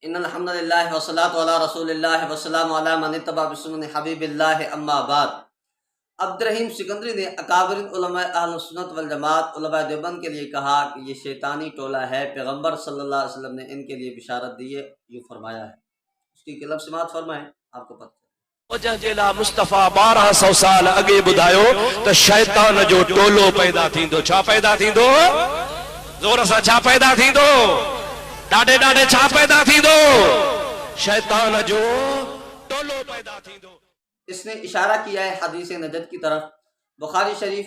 ان الحمد للہ والصلاۃ علی رسول اللہ والسلام علی من اتبع بسنن حبیب اللہ اما بعد۔ عبد الرحیم سکندری نے اکابر علماء اہل سنت والجماعت علماء دیوبند کے لیے کہا کہ یہ شیطانی ٹولہ ہے، پیغمبر صلی اللہ علیہ وسلم نے ان کے لیے بشارت دی ہے، یوں فرمایا ہے۔ اس کی کلم سماعت فرمائیں، آپ کو پتہ وجہ جیلا مصطفیٰ 1200 سال اگے بدھايو تو شیطان جو ٹولو پیدا تھیندو۔ چھا پیدا تھیندو؟ زور سا چھا پیدا تھیندو؟ ڈاڈے ڈاڈے چھا پیدا تھیندو؟ شیطان جو ٹولو پیدا تھیندو۔ اس نے اشارہ کیا ہے حدیث نجد کی طرف۔ بخاری شریف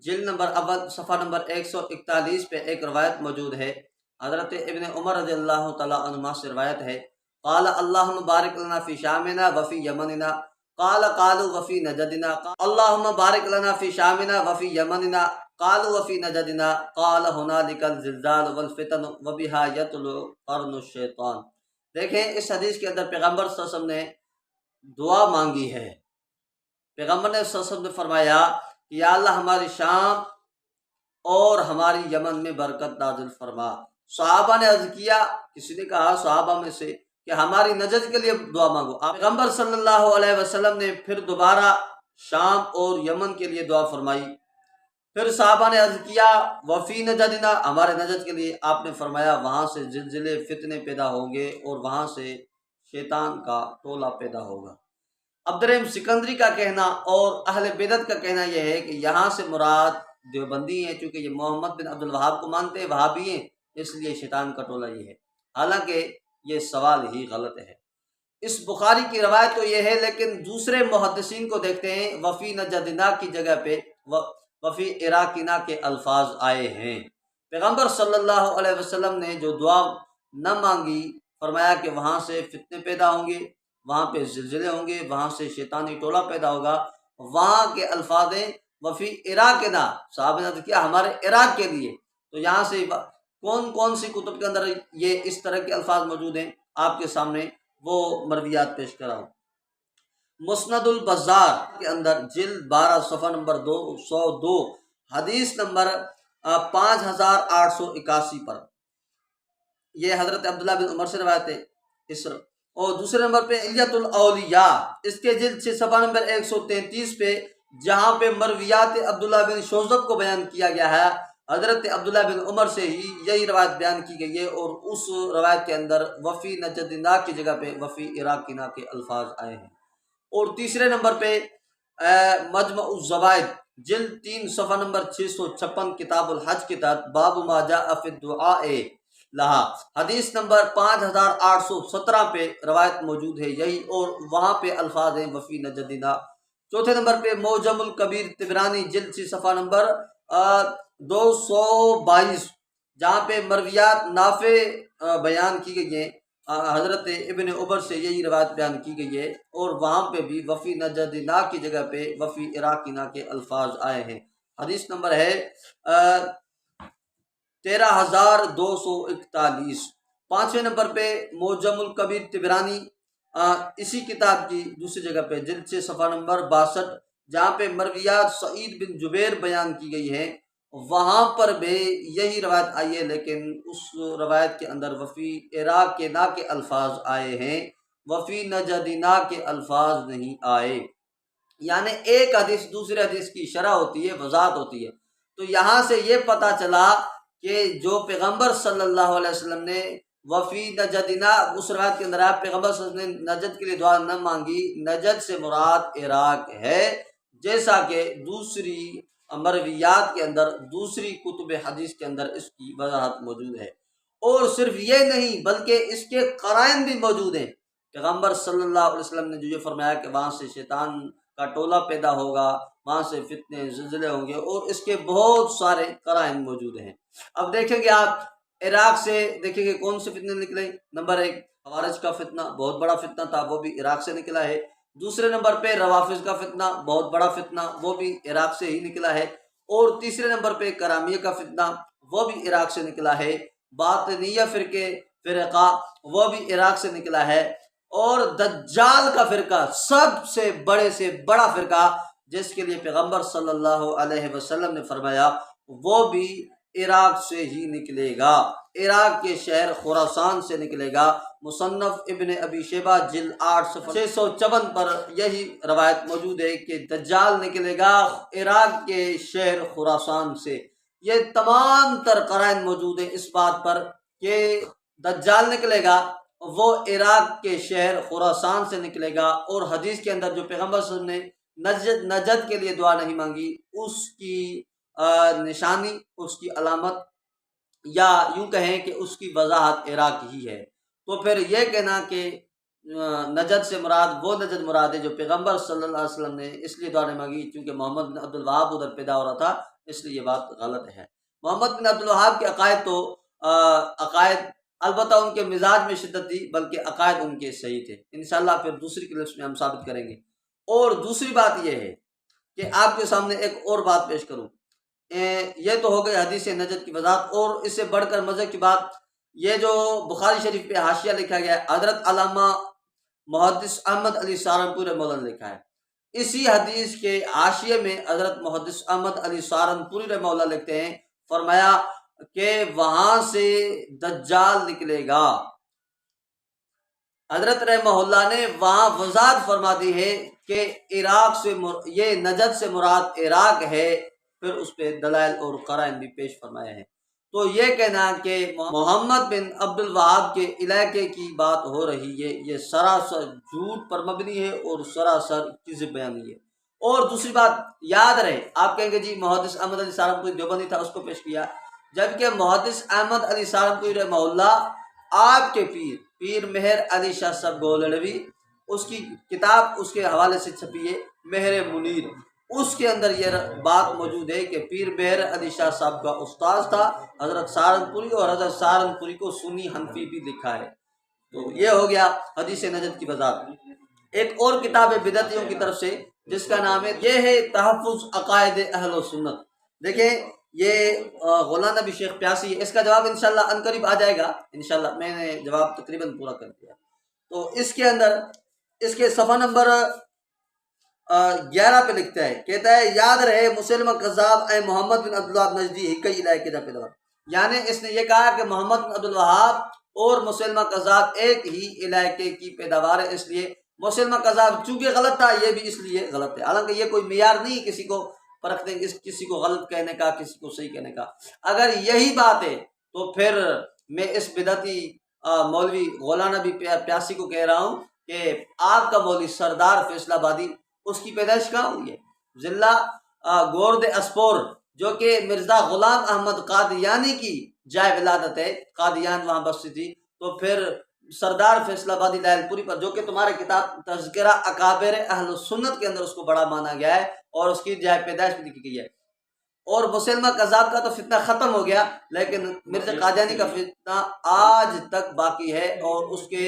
جلد نمبر اول صفحہ نمبر 141 پہ ایک روایت موجود ہے۔ حضرت ابن عمر رضی اللہ تعالیٰ عنہما سے روایت ہے، قال اللہم بارک لنا فی شامنا وفی یمننا، قال قالوا وفی نجدنا، اللہم بارک لنا فی شامنا وفی یمننا، قالوا وفی نجدنا، قال ہنالک الزلزال والفتن وبہا یطلع قرن الشیطان۔ دیکھیں اس حدیث کے اندر پیغمبر صلی اللہ علیہ وسلم نے دعا مانگی ہے۔ پیغمبر نے صلی اللہ علیہ وسلم نے فرمایا کہ یا اللہ ہماری شام اور ہماری یمن میں برکت نازل فرما۔ صحابہ نے عرض کیا، کسی نے کہا صحابہ میں سے کہ ہماری نجد کے لیے دعا مانگو۔ پیغمبر صلی اللہ علیہ وسلم نے پھر دوبارہ شام اور یمن کے لیے دعا فرمائی۔ پھر صحابہ نے عرض کیا وفی نجدنا، ہمارے نجد کے لیے۔ آپ نے فرمایا وہاں سے زلزلے فتنے پیدا ہوں گے اور وہاں سے شیطان کا ٹولہ پیدا ہوگا۔ عبد الرحیم سکندری کا کہنا اور اہل بدعت کا کہنا یہ ہے کہ یہاں سے مراد دیوبندی ہیں، چونکہ یہ محمد بن عبد الوہاب کو مانتے ہیں، وہابی ہیں، اس لیے شیطان کا ٹولہ یہ ہے۔ حالانکہ یہ سوال ہی غلط ہے۔ اس بخاری کی روایت تو یہ ہے، لیکن دوسرے محدثین کو دیکھتے ہیں، وفی نجدنا کی جگہ پہ وفی عراقنا کے الفاظ آئے ہیں۔ پیغمبر صلی اللہ علیہ وسلم نے جو دعا نہ مانگی، فرمایا کہ وہاں سے فتنے پیدا ہوں گے، وہاں پہ زلزلے ہوں گے، وہاں سے شیطانی ٹولہ پیدا ہوگا۔ وہاں کے الفاظ ہیں وفی عراقنا، صحابہ نے کیا ہمارے عراق کے لیے۔ تو یہاں سے کون کون سی کتب کے اندر یہ اس طرح کے الفاظ موجود ہیں، آپ کے سامنے وہ مرویات پیش کراؤں۔ مسند البزار کے اندر جلد 12 صفحہ نمبر 202 حدیث نمبر 5881 پر یہ حضرت عبداللہ بن عمر سے روایت ہے۔ اور دوسرے نمبر پہ الیت الاولیاء، اس کے جلد 6 صفحہ نمبر 133 پہ جہاں پہ مرویات عبداللہ بن شوذب کو بیان کیا گیا ہے، حضرت عبداللہ بن عمر سے ہی یہی روایت بیان کی گئی ہے، اور اس روایت کے اندر وفی نجدنا کی جگہ پہ وفی عراقنا کے الفاظ آئے ہیں۔ اور تیسرے نمبر پہ مجمع الزوائد جلد 3 صفحہ نمبر 656 کتاب الحج کے تحت باب ما جاء فی الدعاء لہا حدیث نمبر 5817 پہ روایت موجود ہے یہی، اور وہاں پہ الفاظ ہیں وفی نجدنا۔ چوتھے نمبر پہ موجم الکبیر طبرانی جلد 6 صفحہ نمبر 222 جہاں پہ مرویات نافع بیان کی گئی ہیں، حضرت ابن عمر سے یہی روایت بیان کی گئی ہے، اور وہاں پہ بھی وفی نجدنا کی جگہ پہ وفی عراقنا کے الفاظ آئے ہیں۔ حدیث نمبر ہے 13241۔ پانچویں نمبر پہ موجم الکبیر طبرانی اسی کتاب کی دوسری جگہ پہ جلد 6 صفحہ نمبر 62 جہاں پہ مرویات سعید بن جبیر بیان کی گئی ہے، وہاں پر بھی یہی روایت آئی ہے، لیکن اس روایت کے اندر وفی عراقنا کے الفاظ آئے ہیں، وفی نجدنا کے الفاظ نہیں آئے۔ یعنی ایک حدیث دوسرے حدیث کی شرح ہوتی ہے، وضاحت ہوتی ہے۔ تو یہاں سے یہ پتہ چلا کہ جو پیغمبر صلی اللہ علیہ وسلم نے وفی نجدنا، اس روایت کے اندر پیغمبر صلی اللہ علیہ وسلم نے نجد کے لیے دعا نہ مانگی، نجد سے مراد عراق ہے، جیسا کہ دوسری مرویات کے اندر دوسری کتب حدیث کے اندر اس کی وضاحت موجود ہے۔ اور صرف یہ نہیں بلکہ اس کے قرائن بھی موجود ہیں۔ پیغمبر صلی اللہ علیہ وسلم نے جو یہ فرمایا کہ وہاں سے شیطان کا ٹولہ پیدا ہوگا، وہاں سے فتنے زلزلے ہوں گے، اور اس کے بہت سارے قرائن موجود ہیں۔ اب دیکھیں گے آپ عراق سے، دیکھیں گے کون سے فتنے نکلے۔ نمبر 1 خوارج کا فتنہ، بہت بڑا فتنہ تھا، وہ بھی عراق سے نکلا ہے۔ دوسرے نمبر پہ روافض کا فتنہ، بہت بڑا فتنہ، وہ بھی عراق سے ہی نکلا ہے۔ اور تیسرے نمبر پہ کرامیہ کا فتنہ، وہ بھی عراق سے نکلا ہے۔ باطنیہ فرقہ وہ بھی عراق سے نکلا ہے۔ اور دجال کا فرقہ، سب سے بڑا فرقہ، جس کے لیے پیغمبر صلی اللہ علیہ وسلم نے فرمایا وہ بھی عراق سے ہی نکلے گا، عراق کے شہر خراسان سے نکلے گا۔ مصنف ابن ابی شیبہ جلد 8 صفحہ 654 پر یہی روایت موجود ہے کہ دجال نکلے گا عراق کے شہر خراسان سے۔ یہ تمام تر قرائن موجود ہیں اس بات پر کہ دجال نکلے گا وہ عراق کے شہر خراسان سے نکلے گا، اور حدیث کے اندر جو پیغمبر صلی اللہ علیہ وسلم نے نجد کے لیے دعا نہیں مانگی، اس کی نشانی، اس کی علامت، یا یوں کہیں کہ اس کی وضاحت عراق ہی ہے۔ تو پھر یہ کہنا کہ نجد سے مراد وہ نجد مراد ہے جو پیغمبر صلی اللہ علیہ وسلم نے اس لیے دعا نہیں مانگی کیونکہ محمد بن عبد الوہاب ادھر پیدا ہو رہا تھا، اس لیے یہ بات غلط ہے۔ محمد بن عبد الوہاب کے عقائد تو عقائد البتہ ان کے مزاج میں شدت تھی، بلکہ عقائد ان کے صحیح تھے، انشاءاللہ پھر دوسری کلپس میں ہم ثابت کریں گے۔ اور دوسری بات یہ ہے کہ آپ کے سامنے ایک اور بات پیش کروں، یہ تو ہو گئی حدیث نجد کی وضاحت، اور اس سے بڑھ کر مزے کی بات یہ جو بخاری شریف پہ حاشیہ لکھا گیا ہے، حضرت علامہ محدث احمد علی سہارنپوری رحمہ اللہ نے لکھا ہے۔ اسی حدیث کے حاشیے میں حضرت محدث احمد علی سہارنپوری رحمہ اللہ لکھتے ہیں، فرمایا کہ وہاں سے دجال نکلے گا۔ حضرت رحمہ اللہ نے وہاں وضاحت فرما دی ہے کہ عراق سے یہ نجد سے مراد عراق ہے، پھر اس پہ دلائل اور قرائن بھی پیش فرمائے ہیں۔ تو یہ کہنا کہ محمد بن عبد الوہاب کے علاقے کی بات ہو رہی ہے، یہ سراسر جھوٹ پر مبنی ہے اور سراسر کذب بیانی ہے۔ اور دوسری بات یاد رہے، آپ کہیں گے جی محدث احمد علی سہارنپوری دیوبندی تھا، اس کو پیش کیا، جبکہ محدث احمد علی سہارنپوری رحمہ اللہ آپ کے پیر مہر علی شاہ صاحب گولڑوی، اس کی کتاب اس کے حوالے سے چھپی ہے مہر منیر، اس کے اندر یہ بات موجود ہے کہ پیر مہر علی شاہ صاحب کا استاذ تھا حضرت سہارنپوری، اور حضرت سہارنپوری کو سنی حنفی بھی لکھا ہے۔ تو یہ ہو گیا حدیث نجد کی وضاحت۔ ایک اور کتاب ہے بدعتیوں کی طرف سے جس کا نام ہے، یہ ہے تحفظ عقائد اہل و سنت۔ دیکھیں یہ غلام نبی شیخ پیاسی ہے، اس کا جواب انشاءاللہ عنقریب آ جائے گا، انشاءاللہ میں نے جواب تقریباً پورا کر دیا۔ تو اس کے اندر اس کے صفحہ نمبر 11 پہ لکھتا ہے، کہتا ہے یاد رہے مسلمہ کذاب اے محمد بن عبدالوہاب نجدی ہی علاقے دا پیداوار، یعنی اس نے یہ کہا کہ محمد بن عبدالوہاب اور مسلمہ کذاب ایک ہی علاقے کی پیداوار ہے، اس لیے مسلمہ کذاب چونکہ غلط تھا یہ بھی اس لیے غلط ہے۔ حالانکہ یہ کوئی معیار نہیں کسی کو پرکھنے، کسی کو غلط کہنے کا، کسی کو صحیح کہنے کا۔ اگر یہی بات ہے تو پھر میں اس بدعتی مولوی غلام نبی پیاسی کو کہہ رہا ہوں کہ آپ کا مولوی سردار فیصل آبادی، اس کی پیدائش کہاں ہوئی ہے؟ ضلع گورد اسپور، جو کہ مرزا غلام احمد قادیانی کی جائے ولادت ہے، قادیان وہاں بستی تھی۔ تو پھر سردار فیصل آبادی لائل پوری پر، جو کہ تمہارے کتاب تذکرہ اکابر اہل سنت کے اندر اس کو بڑا مانا گیا ہے اور اس کی جائے پیدائش بھی لکھی گئی ہے۔ اور مسلمہ کذاب کا تو فتنہ ختم ہو گیا، لیکن مرزا قادیانی کا فتنہ آج تک باقی ہے اور اس کے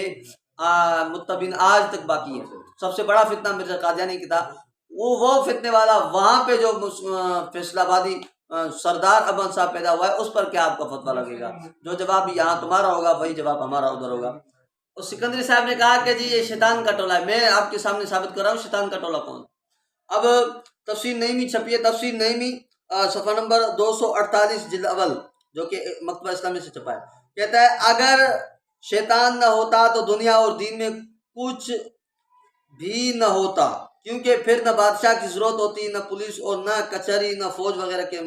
متبین آج تک باقی ہے۔ سب سے بڑا فتنہ مرزا قادیانی کی تھا، وہ فتنے والا وہاں پہ جو فیصل آبادی سردار احمد صاحب پیدا ہوا ہے، اس پر کیا آپ کا فتویٰ لگے گا؟ جو جواب یہاں تمہارا ہوگا وہی جواب ہمارا ادھر ہوگا۔ اور سکندری صاحب نے کہا کہ جی یہ شیطان کا ٹولہ ہے، میں آپ کے سامنے ثابت کر رہا ہوں شیطان کا ٹولہ کون۔ اب تفسیر نعیمی چھپی ہے، تفسیر نعیمی صفحہ نمبر 248 جلد اول، جو کہ مکتبہ اسلامی سے چھپا ہے، کہتا ہے اگر شیطان نہ ہوتا تو دنیا اور دین میں کچھ بھی نہ ہوتا، کیونکہ پھر نہ بادشاہ کی ضرورت ہوتی، نہ پولیس اور نہ کچہری، نہ فوج وغیرہ کے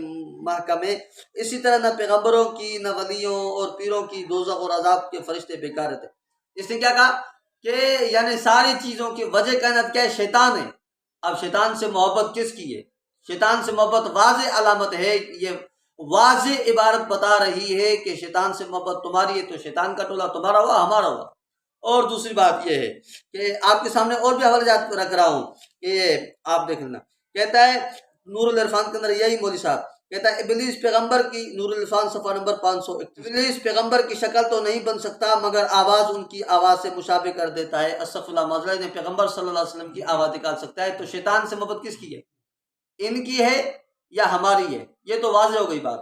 محکمے، اسی طرح نہ پیغمبروں کی، نہ ولیوں اور پیروں کی دوزخ اور عذاب کے فرشتے بیکار رہتے۔ اس نے کیا کہا کہ یعنی ساری چیزوں کی وجہ کائنات کیا ہے؟ شیطان ہے۔ اب شیطان سے محبت کس کی ہے؟ شیطان سے محبت واضح علامت ہے، یہ واضح عبارت بتا رہی ہے کہ شیطان سے محبت تمہاری ہے تو شیطان کا ٹولہ تمہارا ہوا، ہمارا ہوا۔ اور دوسری بات یہ ہے کہ آپ کے سامنے اور بھی حوالے جات رکھ رہا ہوں کہ یہ آپ دیکھ لینا، کہتا ہے نور العرفان کے اندر یہی مولوی صاحب کہتا ہے ابلیس پیغمبر کی، نور العرفان صفحہ نمبر 531، ابلیس پیغمبر کی شکل تو نہیں بن سکتا مگر آواز ان کی آواز سے مشابہ کر دیتا ہے۔ استغفر اللہ، معذرت نے پیغمبر صلی اللہ علیہ وسلم کی آواز نکال سکتا ہے، تو شیطان سے محبت کس کی ہے؟ ان کی ہے یا ہماری ہے؟ یہ تو واضح ہو گئی بات،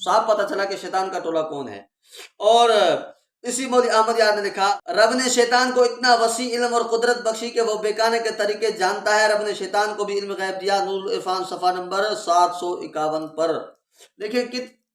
صاحب پتہ چلا کہ شیطان کا ٹولہ کون ہے۔ اور اسی مولوی احمد یار نے لکھا رب نے شیطان کو اتنا وسیع علم اور قدرت بخشی کہ وہ بیکانے کے طریقے جانتا ہے، رب نے شیطان کو بھی علم غیب دیا، نور العرفان صفحہ نمبر 751 پر۔ دیکھیں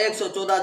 114